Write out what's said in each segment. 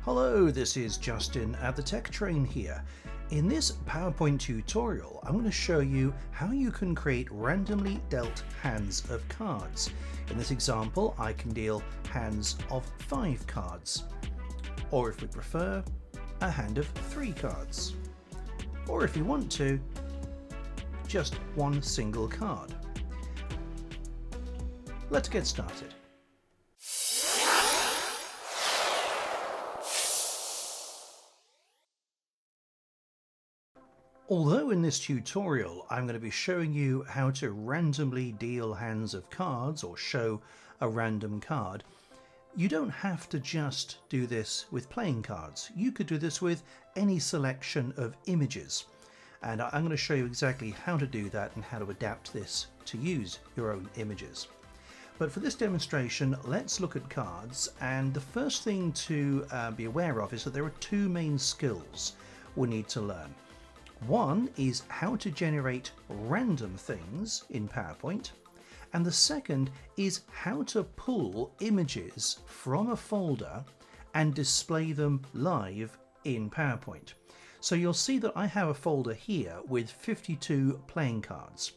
Hello, this is Justin at the Tech Train here. In this PowerPoint tutorial, I'm going to show you how you can create randomly dealt hands of cards. In this example, I can deal hands of 5 cards, or if we prefer, a hand of 3 cards, or if you want to, just one single card. Let's get started. Although in this tutorial I'm going to be showing you how to randomly deal hands of cards or show a random card, you don't have to just do this with playing cards. You could do this with any selection of images. And I'm going to show you exactly how to do that and how to adapt this to use your own images. But for this demonstration, let's look at cards, and the first thing to be aware of is that there are 2 main skills we need to learn. One is how to generate random things in PowerPoint, and the second is how to pull images from a folder and display them live in PowerPoint. So you'll see that I have a folder here with 52 playing cards,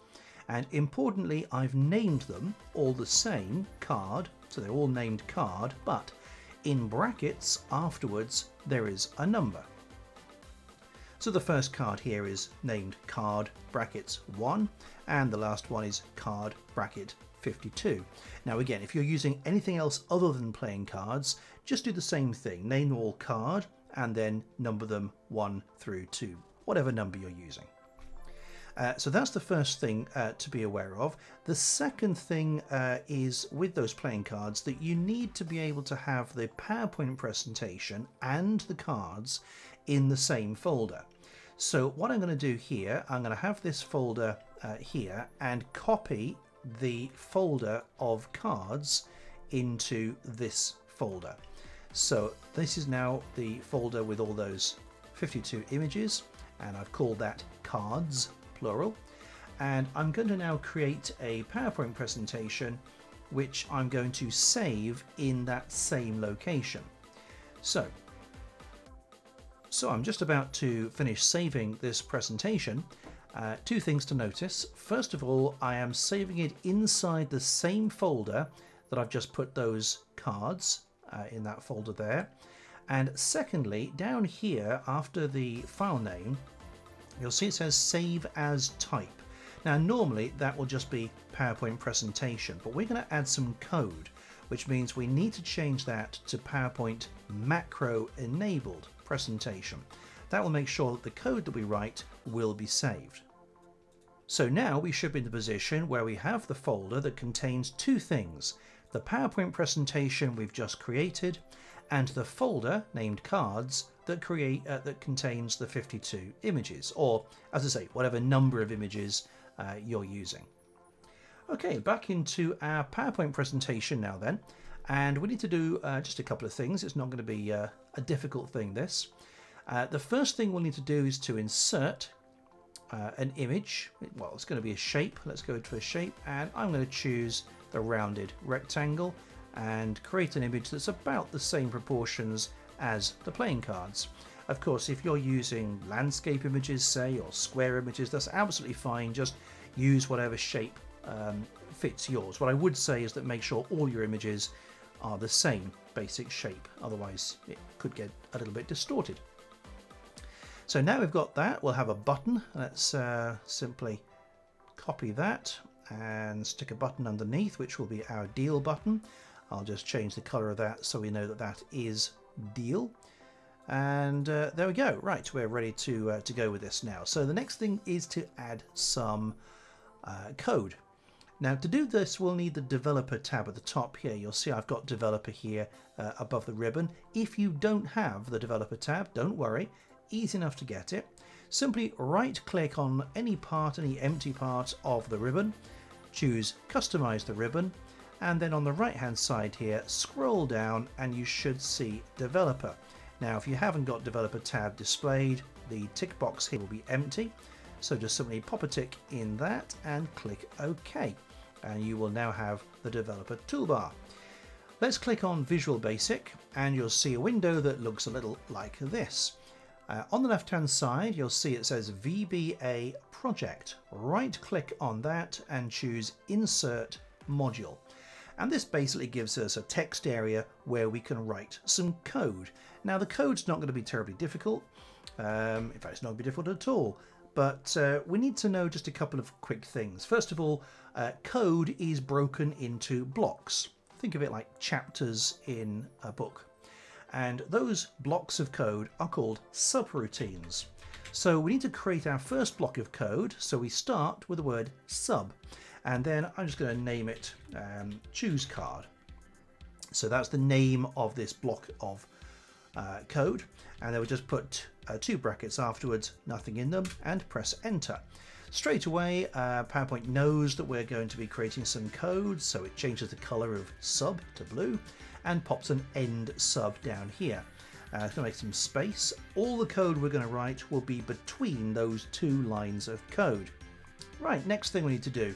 and importantly I've named them all the same, card, so they're all named card, but in brackets afterwards there is a number. So the first card here is named card brackets 1, and the last one is card bracket 52. Now again, if you're using anything else other than playing cards, just do the same thing. Name them all card and then number them 1 through 2, whatever number you're using. So that's the first thing to be aware of. The second thing is with those playing cards that you need to be able to have the PowerPoint presentation and the cards in the same folder. So what I'm going to do here, I'm going to have this folder here and copy the folder of cards into this folder. So this is now the folder with all those 52 images, and I've called that cards, plural. And I'm going to now create a PowerPoint presentation which I'm going to save in that same location. So I'm just about to finish saving this presentation. 2 things to notice. First of all, I am saving it inside the same folder that I've just put those cards in that folder there. And secondly, down here after the file name, you'll see it says save as type. Now normally that will just be PowerPoint presentation, but we're going to add some code, which means we need to change that to PowerPoint macro enabled presentation. That will make sure that the code that we write will be saved. So now we should be in the position where we have the folder that contains 2 things: the PowerPoint presentation we've just created and the folder named cards that contains the 52 images, or as I say, whatever number of images you're using. Okay, back into our PowerPoint presentation now then. And we need to do just a couple of things. It's not going to be a difficult thing, this. The first thing we'll need to do is to insert an image. Well, it's going to be a shape. Let's go to a shape, and I'm going to choose the rounded rectangle and create an image that's about the same proportions as the playing cards. Of course, if you're using landscape images, say, or square images, that's absolutely fine. Just use whatever shape fits yours. What I would say is that make sure all your images are the same basic shape, otherwise it could get a little bit distorted. So now we've got that, we'll have a button. Let's simply copy that and stick a button underneath, which will be our deal button. I'll just change the color of that so we know that that is deal. And there we go. Right, we're ready to go with this now. So the next thing is to add some code. Now to do this, we'll need the developer tab at the top here. You'll see I've got developer here above the ribbon. If you don't have the developer tab, don't worry, easy enough to get it. Simply right click on any part, any empty part of the ribbon, choose customize the ribbon, and then on the right hand side here, scroll down and you should see developer. Now if you haven't got developer tab displayed, the tick box here will be empty. So just simply pop a tick in that and click OK. And you will now have the developer toolbar. Let's click on Visual Basic and you'll see a window that looks a little like this. On the left hand side you'll see it says VBA Project. Right click on that and choose Insert Module. And this basically gives us a text area where we can write some code. Now the code's not going to be terribly difficult. In fact, it's not going to be difficult at all. But we need to know just a couple of quick things. First of all, code is broken into blocks. Think of it like chapters in a book. And those blocks of code are called subroutines. So we need to create our first block of code. So we start with the word sub. And then I'm just going to name it choose card. So that's the name of this block of code. And then we'll just put 2 brackets afterwards, nothing in them, and press enter. Straight away, PowerPoint knows that we're going to be creating some code, so it changes the color of sub to blue and pops an end sub down here. It's going to make some space. All the code we're going to write will be between those 2 lines of code. Right, next thing we need to do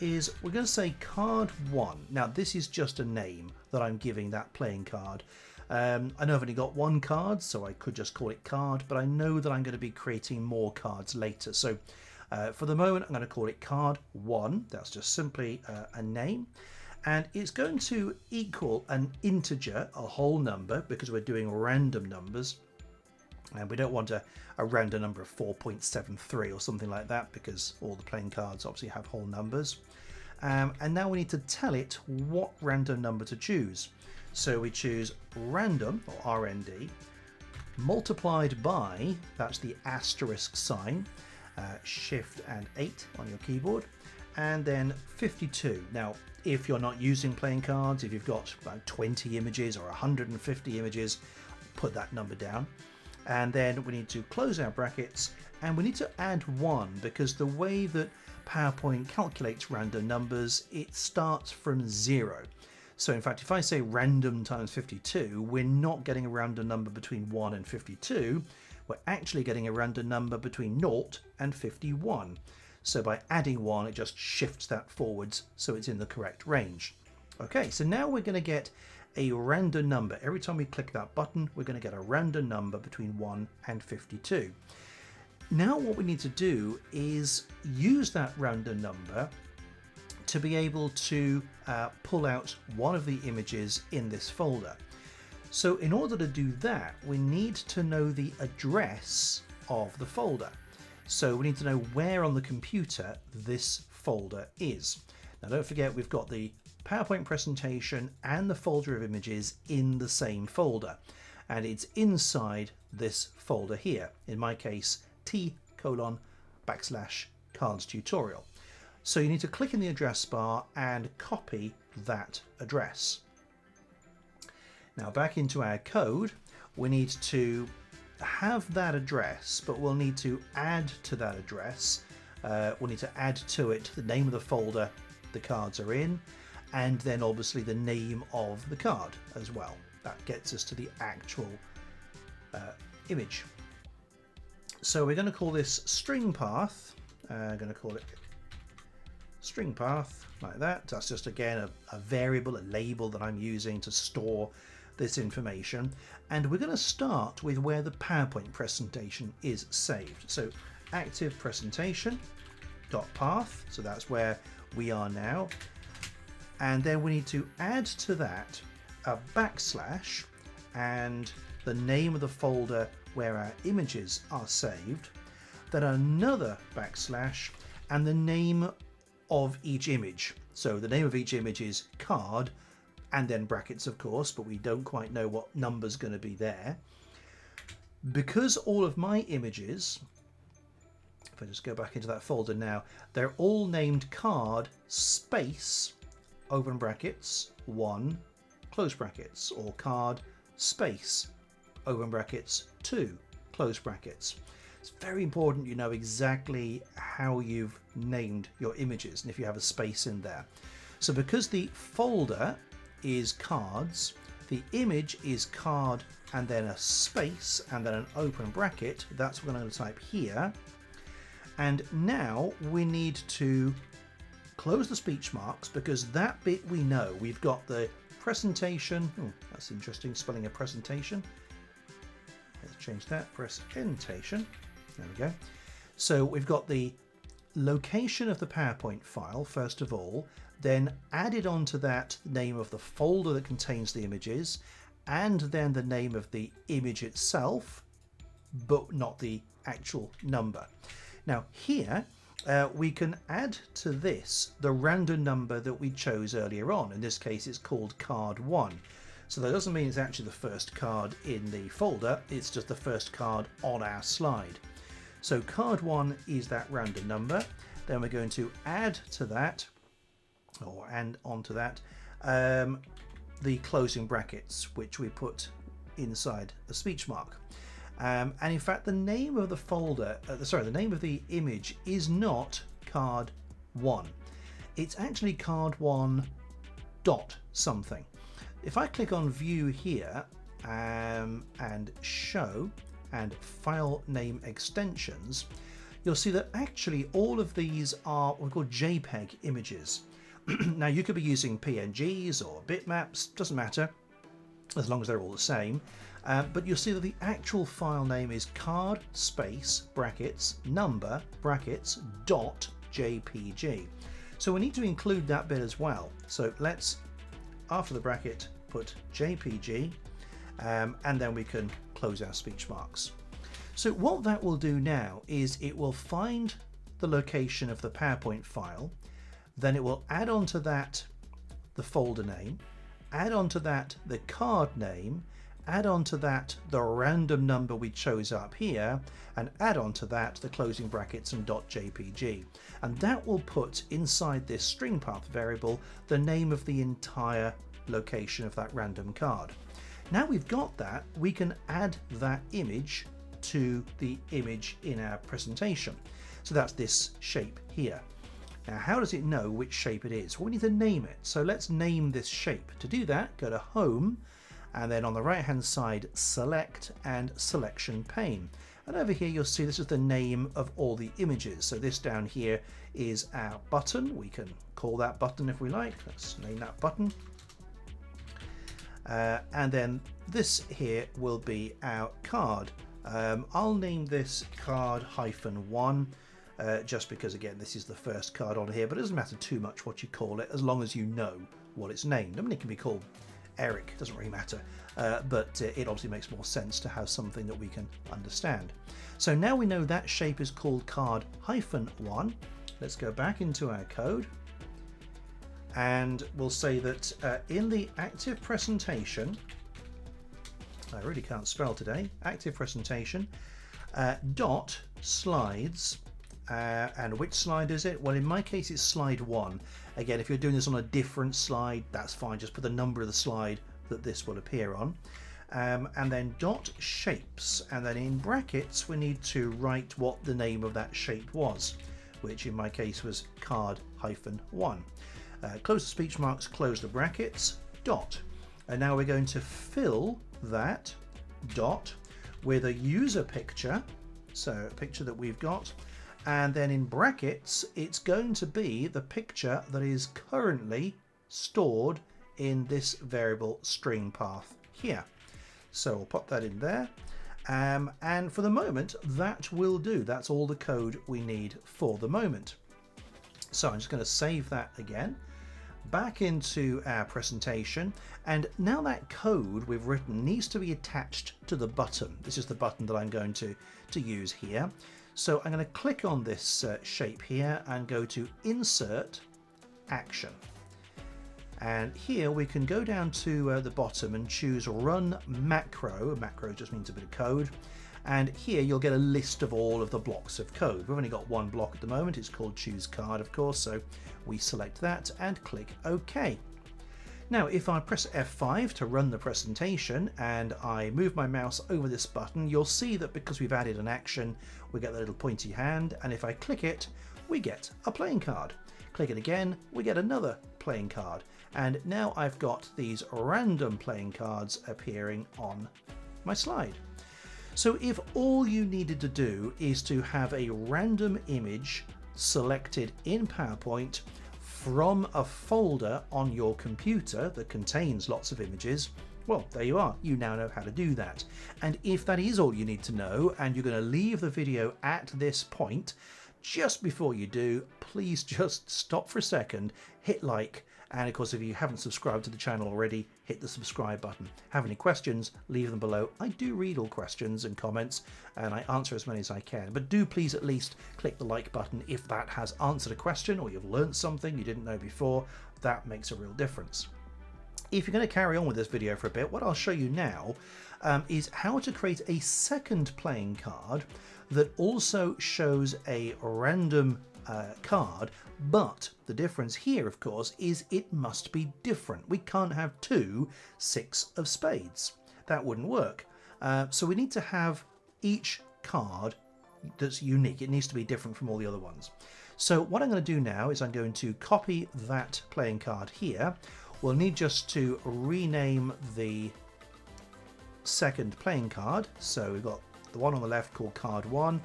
is we're going to say card 1. Now this is just a name that I'm giving that playing card. I know I've only got 1 card, so I could just call it card, but I know that I'm going to be creating more cards later. So for the moment, I'm going to call it card 1. That's just simply a name. And it's going to equal an integer, a whole number, because we're doing random numbers. And we don't want a random number of 4.73 or something like that, because all the playing cards obviously have whole numbers. And now we need to tell it what random number to choose. So we choose random, or RND, multiplied by, that's the asterisk sign, Shift and 8 on your keyboard, and then 52. Now, if you're not using playing cards, if you've got about 20 images or 150 images, put that number down. And then we need to close our brackets, and we need to add 1, because the way that PowerPoint calculates random numbers, it starts from 0. So in fact, if I say random times 52, we're not getting a random number between 1 and 52. We're actually getting a random number between 0 and 51. So by adding 1, it just shifts that forwards so it's in the correct range. Okay, so now we're going to get a random number. Every time we click that button, we're going to get a random number between 1 and 52. Now what we need to do is use that random number to be able to pull out one of the images in this folder. So in order to do that, we need to know the address of the folder. So we need to know where on the computer this folder is. Now don't forget, we've got the PowerPoint presentation and the folder of images in the same folder, and it's inside this folder here, in my case T:/cards tutorial. So you need to click in the address bar and copy that address. Now back into our code, we need to have that address, but we'll need to add to that address. We'll need to add to it the name of the folder the cards are in, and then obviously the name of the card as well. That gets us to the actual image. So we're going to call this string path. I'm going to call it string path like that. That's just again a variable, a label that I'm using to store this information. And we're going to start with where the PowerPoint presentation is saved. So active presentation dot path. So that's where we are now. And then we need to add to that a backslash and the name of the folder where our images are saved, then another backslash and the name of each image. So the name of each image is card, and then brackets of course, but we don't quite know what number's going to be there. Because all of my images, if I just go back into that folder now, they're all named card space open brackets 1 close brackets, or card space open brackets 2 close brackets. It's very important you know exactly how you've named your images and if you have a space in there. So because the folder is cards, the image is card and then a space and then an open bracket. That's what I'm going to type here. And now we need to close the speech marks, because that bit we know. We've got the presentation. That's interesting, spelling a presentation. Let's change that, presentation. There we go. So we've got the location of the PowerPoint file, first of all, then added onto that the name of the folder that contains the images, and then the name of the image itself, but not the actual number. Now here we can add to this the random number that we chose earlier on. In this case it's called card 1. So that doesn't mean it's actually the first card in the folder, it's just the first card on our slide. So card 1 is that random number. Then we're going to add to that, and onto that, the closing brackets, which we put inside the speech mark. And in fact, the name of the folder, the name of the image is not card 1. It's actually card 1 dot something. If I click on view here and show and file name extensions, you'll see that actually all of these are what we call JPEG images. Now you could be using PNGs or bitmaps, doesn't matter, as long as they're all the same. But you'll see that the actual file name is card space brackets number brackets dot JPG. So we need to include that bit as well. So let's, after the bracket, put JPG, and then we can close our speech marks. So what that will do now is it will find the location of the PowerPoint file, then it will add onto that the folder name, add onto that the card name, add onto that the random number we chose up here, and add onto that the closing brackets and .jpg. And that will put inside this string path variable the name of the entire location of that random card. Now we've got that, we can add that image to the image in our presentation. So that's this shape here. Now how does it know which shape it is? Well, we need to name it. So let's name this shape. To do that, go to Home, and then on the right hand side select and selection pane, and over here you'll see this is the name of all the images. So this down here is our button. We can call that button if we like. Let's name that button, and then this here will be our card. I'll name this card -1 just because again this is the first card on here, but it doesn't matter too much what you call it as long as you know what it's named. I mean, it can be called Eric, doesn't really matter, but it obviously makes more sense to have something that we can understand. So now we know that shape is called card -1. Let's go back into our code, and we'll say that in the active presentation, I really can't spell today, active presentation, dot slides, and which slide is it? Well, in my case it's slide 1. Again, if you're doing this on a different slide, that's fine, just put the number of the slide that this will appear on. And then dot shapes, and then in brackets we need to write what the name of that shape was, which in my case was card -1. Close the speech marks, close the brackets, dot. And now we're going to fill that dot with a user picture, so a picture that we've got, and then in brackets it's going to be the picture that is currently stored in this variable string path here. So we'll pop that in there, and for the moment that will do. That's all the code we need for the moment. So I'm just going to save that again, back into our presentation, and now that code we've written needs to be attached to the button. This is the button that I'm going to use here. So I'm going to click on this shape here and go to Insert Action. And here we can go down to the bottom and choose Run Macro. A macro just means a bit of code. And here you'll get a list of all of the blocks of code. We've only got one block at the moment. It's called Choose Card, of course. So we select that and click OK. Now, if I press F5 to run the presentation and I move my mouse over this button, you'll see that because we've added an action, we get the little pointy hand. And if I click it, we get a playing card. Click it again, we get another playing card. And now I've got these random playing cards appearing on my slide. So if all you needed to do is to have a random image selected in PowerPoint from a folder on your computer that contains lots of images, well, there you are. You now know how to do that. And if that is all you need to know, and you're going to leave the video at this point, just before you do, please just stop for a second, hit like, and of course, if you haven't subscribed to the channel already, hit the subscribe button. Have any questions, leave them below. I do read all questions and comments, and I answer as many as I can. But do please at least click the like button if that has answered a question or you've learned something you didn't know before. That makes a real difference. If you're going to carry on with this video for a bit, what I'll show you now is how to create a second playing card that also shows a random card, but the difference here, of course, is it must be different. We can't have two 6 of spades. That wouldn't work. So we need to have each card that's unique. It needs to be different from all the other ones. So what I'm going to do now is I'm going to copy that playing card here. We'll need just to rename the second playing card. So we've got the one on the left called card 1,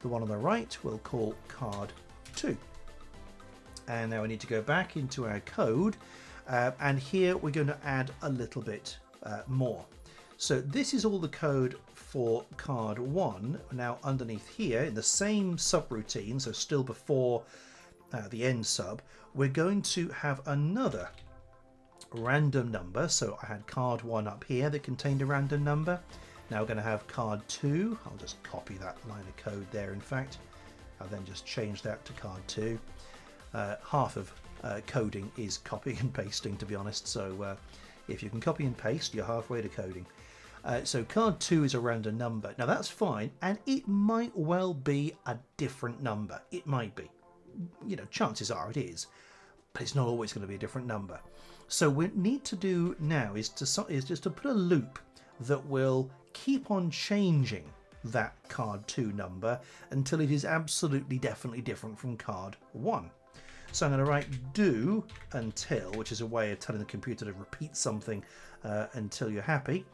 the one on the right we'll call card 2. And now we need to go back into our code, and here we're going to add a little bit more. So this is all the code for card 1. Now underneath here in the same subroutine, so still before the end sub, we're going to have another random number. So I had card 1 up here that contained a random number. Now we're going to have card 2. I'll just copy that line of code there, in fact. I'll then just change that to card 2. Half of coding is copying and pasting, to be honest, so if you can copy and paste, you're halfway to coding. So card 2 is a random number. Now that's fine, and it might well be a different number. It might be. You know, chances are it is, but it's not always going to be a different number. So what we need to do now is just to put a loop that will keep on changing that card 2 number until it is absolutely definitely different from card 1. So I'm going to write do until, which is a way of telling the computer to repeat something until you're happy.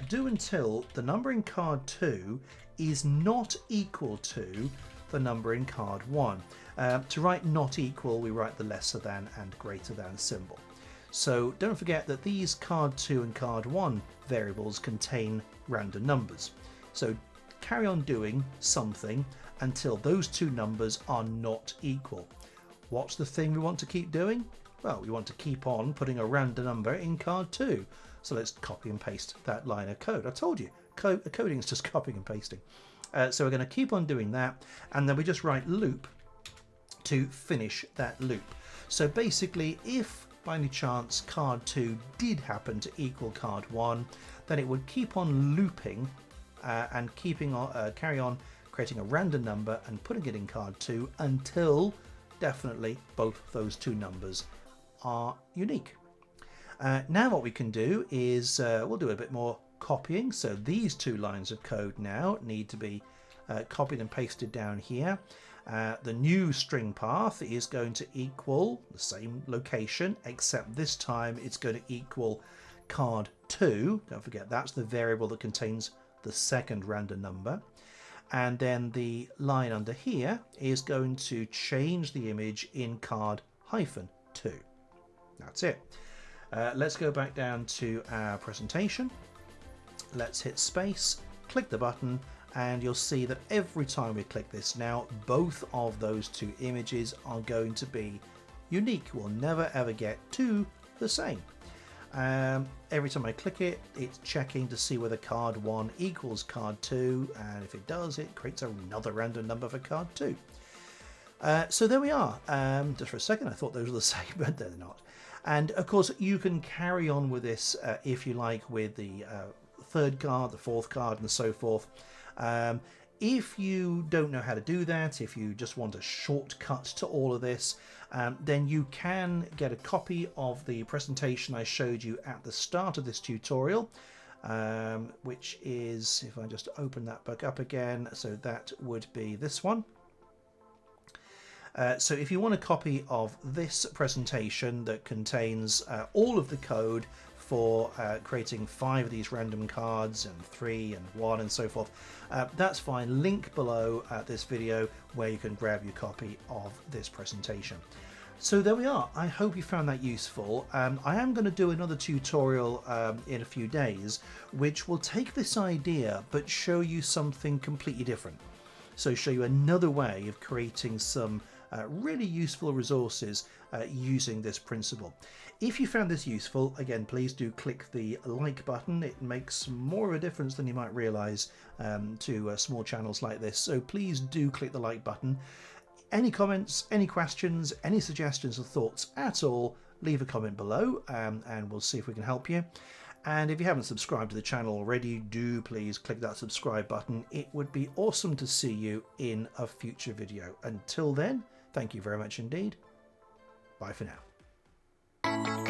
Do until the number in card 2 is not equal to the number in card 1. To write not equal, we write the lesser than and greater than symbol. So don't forget that these card 2 and card 1 variables contain random numbers. So carry on doing something until those two numbers are not equal. What's the thing we want to keep doing? Well, we want to keep on putting a random number in card 2. So let's copy and paste that line of code. I told you, coding is just copying and pasting. So we're going to keep on doing that, and then we just write loop to finish that loop. So basically, if by any chance card 2 did happen to equal card 1, then it would keep on looping and carry on creating a random number and putting it in card 2 until definitely both those two numbers are unique. Now what we can do is we'll do a bit more copying. So these two lines of code now need to be copied and pasted down here. The new string path is going to equal the same location, except this time it's going to equal card 2. Don't forget, that's the variable that contains the second random number. And then the line under here is going to change the image in card -2. That's it. Let's go back down to our presentation. Let's hit space, click the button, and you'll see that every time we click this now, both of those two images are going to be unique. We'll never ever get two the same. Every time I click it, it's checking to see whether card 1 equals card 2, and if it does, it creates another random number for card 2. So there we are. Just for a second I thought those were the same, but they're not. And of course you can carry on with this if you like, with the third card, the fourth card, and so forth. If you don't know how to do that, if you just want a shortcut to all of this, then you can get a copy of the presentation I showed you at the start of this tutorial, which is, if I just open that back up again, so that would be this one. So if you want a copy of this presentation that contains all of the code for creating 5 of these random cards and 3 and 1 and so forth, that's fine. Link below this video where you can grab your copy of this presentation. So there we are. I hope you found that useful. I am going to do another tutorial in a few days, which will take this idea but show you something completely different. So show you another way of creating some really useful resources using this principle. If you found this useful, again, please do click the like button. It makes more of a difference than you might realize to small channels like this. So please do click the like button. Any comments, any questions, any suggestions or thoughts at all, leave a comment below and we'll see if we can help you. And if you haven't subscribed to the channel already, do please click that subscribe button. It would be awesome to see you in a future video. Until then, thank you very much indeed. Bye for now.